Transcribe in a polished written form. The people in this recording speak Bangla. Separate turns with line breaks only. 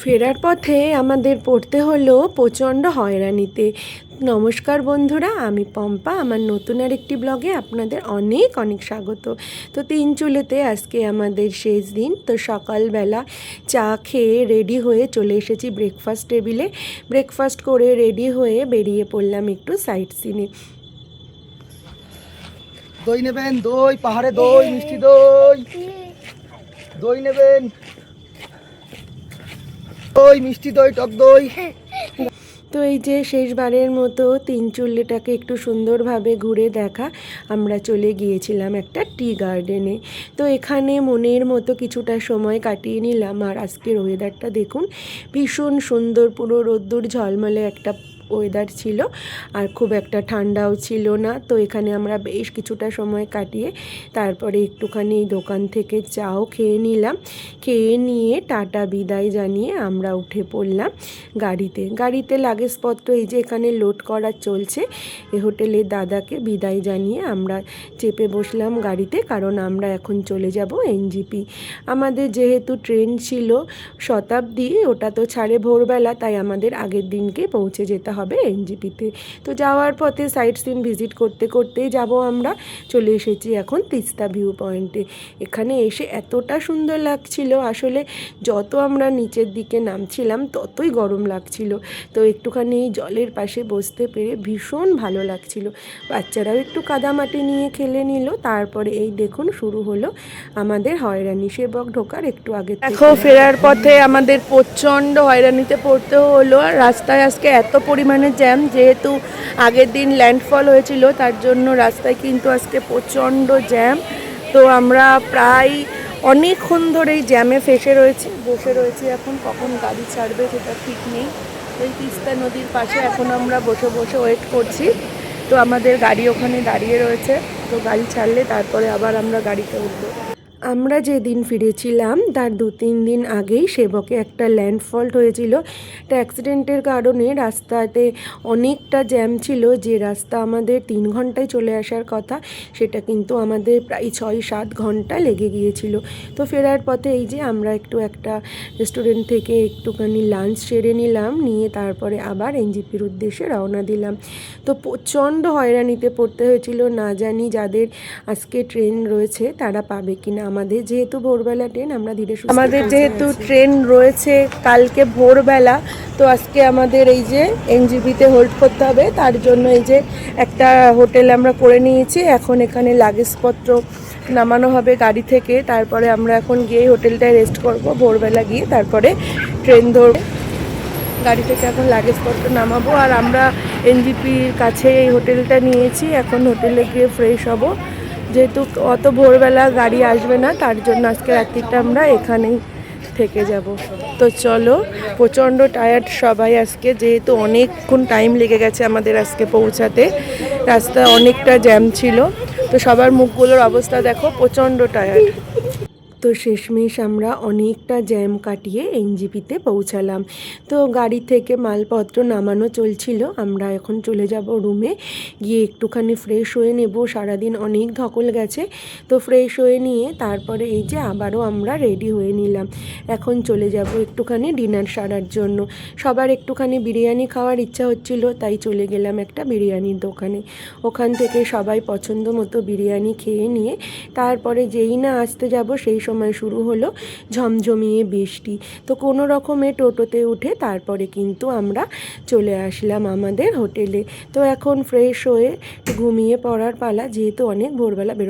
ফেরার পথে আমাদের পড়তে হলো প্রচণ্ড হয়রানিতে। নমস্কার বন্ধুরা, আমি পম্পা। আমার নতুন আরেকটি ব্লগে আপনাদের অনেক অনেক স্বাগত। তো তিন চুলেতে আজকে আমাদের শেষ দিন। তো সকালবেলা চা খেয়ে রেডি হয়ে চলে এসেছি ব্রেকফাস্ট টেবিলে। ব্রেকফাস্ট করে রেডি হয়ে বেরিয়ে পড়লাম একটু সাইট সিনে।
দই নেবেন? দই, পাহাড়ে দই, মিষ্টি দই। দই নেবেন? দই, মিষ্টি দই, টক দই।
তো এই যে শেষবারের মতো তিন চুল্লিটাকে একটু সুন্দরভাবে ঘুরে দেখা, আমরা চলে গিয়েছিলাম একটা টি গার্ডেনে। তো এখানে মনের মতো কিছুটা সময় কাটিয়ে নিলাম। আর আজকের ওয়েদারটা দেখুন, ভীষণ সুন্দর, পুরো রোদ্দুর ঝলমলে একটা ওয়েদার ছিল, আর খুব একটা ঠান্ডাও ছিল না। তো এখানে আমরা বেশ কিছুটা সময় কাটিয়ে তারপরে একটুখানি দোকান থেকে চাও খেয়ে নিলাম। খেয়ে নিয়ে টাটা বিদায় জানিয়ে আমরা উঠে পড়লাম গাড়িতে লাগেজপত্র এই যে এখানে লোড করা চলছে। এ হোটেলের দাদাকে বিদায় জানিয়ে আমরা চেপে বসলাম গাড়িতে, কারণ আমরা এখন চলে যাব এনজিপি। আমাদের যেহেতু ট্রেন ছিল শতাব্দী, ওটা তো ছাড়ে ভোরবেলা, তাই আমাদের আগের দিনকে পৌঁছে যেতে হবে এনজিপিতে। তো যাওয়ার পথে সাইট সিন ভিজিট করতে করতেই যাব। আমরা চলে এসেছি এখন তিস্তা ভিউ পয়েন্টে। এখানে এসে এতটা সুন্দর লাগছিল, আসলে যত আমরা নিচের দিকে নামছিলাম ততই গরম লাগছিল। তো একটুখানি জলের পাশে বসতে পেরে ভীষণ ভালো লাগছিল। বাচ্চারাও একটু কাদামাটি নিয়ে খেলে নিল। তারপরে এই দেখুন শুরু হলো আমাদের হয়রানি। সেবক ঢোকার একটু আগে দেখো, ফেরার পথে আমাদের প্রচণ্ড হয়রানিতে পড়তে হলো। রাস্তায় আজকে এত পরিমাণে জ্যাম, যেহেতু আগের দিন ল্যান্ডফল হয়েছিল তার জন্য রাস্তায় কিন্তু আজকে প্রচণ্ড জ্যাম। তো আমরা প্রায় অনেকক্ষণ ধরেই জ্যামে বসে রয়েছি। এখন কখন গাড়ি ছাড়বে সেটা ঠিক নেই। এই তিস্তা নদীর পাশে এখন আমরা বসে বসে ওয়েট করছি। তো আমাদের গাড়ি ওখানে দাঁড়িয়ে রয়েছে, তো গাড়ি ছাড়লে তারপরে আবার আমরা গাড়িতে উঠবো। আমরা যেদিন ফিরেছিলাম তার 2-3 দিন আগেই সেবকে একটা ল্যান্ডফল্ট হয়েছিল। একটা অ্যাক্সিডেন্টের কারণে রাস্তাতে অনেকটা জ্যাম ছিল। যে রাস্তা আমাদের 3 ঘন্টায় চলে আসার কথা, সেটা কিন্তু আমাদের প্রায় 6-7 ঘন্টা লেগে গিয়েছিল। তো ফেরার পথে এই যে আমরা একটা রেস্টুরেন্ট থেকে একটুখানি লাঞ্চ সেরে নিলাম, নিয়ে তারপরে আবার এনজিপির উদ্দেশ্যে রওনা দিলাম। তো প্রচণ্ড হয়রানিতে পড়তে হয়েছিল। না জানি যাদের আজকে ট্রেন রয়েছে তারা পাবে কিনা। আমাদের যেহেতু ভোরবেলা ট্রেন, আমরা ট্রেন রয়েছে কালকে ভোরবেলা, তো আজকে আমাদের এই যে এনজিপিতে হোল্ড করতে হবে। তার জন্য এই যে একটা হোটেল আমরা করে নিয়েছি। এখন এখানে লাগেজপত্র নামানো হবে গাড়ি থেকে, তারপরে আমরা এখন গিয়ে হোটেলটায় রেস্ট করব। ভোরবেলা গিয়ে তারপরে ট্রেন ধরব। গাড়ি থেকে এখন লাগেজপত্র নামাবো। আর আমরা এনজিপির কাছে এই হোটেলটা নিয়েছি। এখন হোটেলে গিয়ে ফ্রেশ হব, যেহেতু অত ভোরবেলা গাড়ি আসবে না, তার জন্য আজকে রাত্রিটা আমরা এখানেই থেকে যাব। তো চলো, প্রচণ্ড টায়ার্ড সবাই আজকে, যেহেতু অনেকক্ষণ টাইম লেগে গেছে আমাদের আজকে পৌঁছাতে। রাস্তা অনেকটা জ্যাম ছিল। তো সবার মুখগুলোর অবস্থা দেখো, প্রচণ্ড টায়ার্ড। তো শেষমেশ আমরা অনেকটা জ্যাম কাটিয়ে এনজিপিতে পৌঁছালাম। তো গাড়ি থেকে মালপত্র নামানো চলছিল। আমরা এখন চলে যাব রুমে, গিয়ে একটুখানি ফ্রেশ হয়ে নেব। সারাদিন অনেক ধকল গেছে। তো ফ্রেশ হয়ে নিয়ে তারপরে এই যে আবারও আমরা রেডি হয়ে নিলাম। এখন চলে যাব একটুখানি ডিনার সারার জন্য। সবার একটুখানি বিরিয়ানি খাওয়ার ইচ্ছা হচ্ছিল, তাই চলে গেলাম একটা বিরিয়ানির দোকানে। ওখান থেকে সবাই পছন্দ মতো বিরিয়ানি খেয়ে নিয়ে তারপরে যেই না আসতে যাব সেই সময় শুরু হলো ঝমঝমিয়ে বৃষ্টি। তো কোনো রকমে টোটোতে উঠে তারপরে কিন্তু আমরা চলে আসলাম আমাদের হোটেলে। তো এখন ফ্রেশ হয়ে ঘুমিয়ে পড়ার পালা, যেহেতু অনেক ভোরবেলা বেরোতে